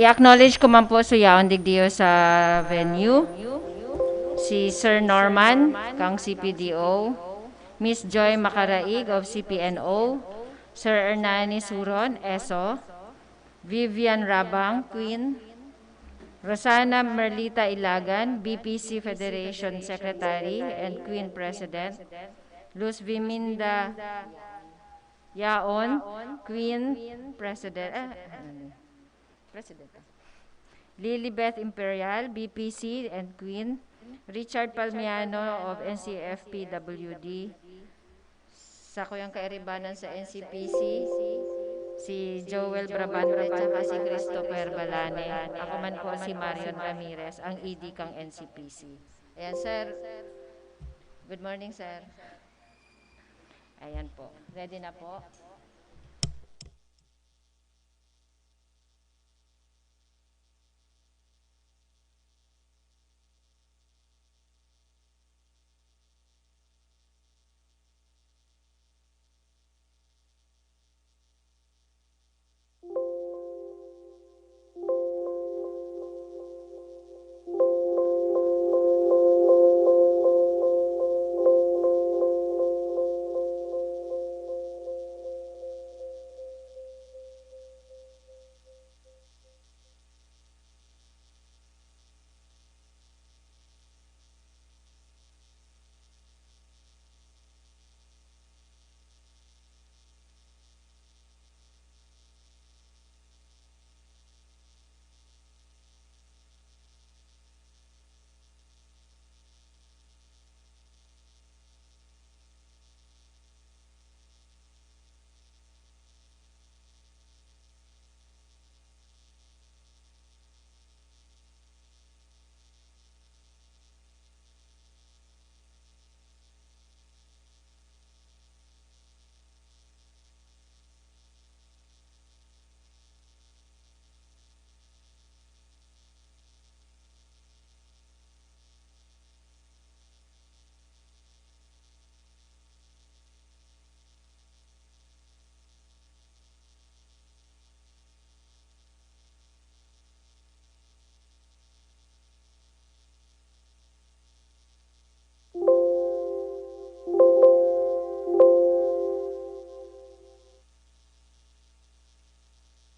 I-acknowledge ko man po sa yaon digdiyo sa venue. Si Sir Norman, kang CPDO. Miss Joy Macaraig of CPNO. Sir Hernani Suron, ESO. Vivian Rabang, Queen. Rosana Merlita Ilagan, BPC Federation Secretary and Queen President. Luz Viminda Yaon, Queen President. President. Lilibeth Imperial, BPC and Queen. Richard Palmiano of NCFPWD. Sa kuyang kairibanan sa NCPC, si Joel Brabante at si Christopher Balane. Ako man po si Marion Ramirez, ang ED kang NCPC. Ayan, sir. Good morning, sir. Ayan po. Ready na po?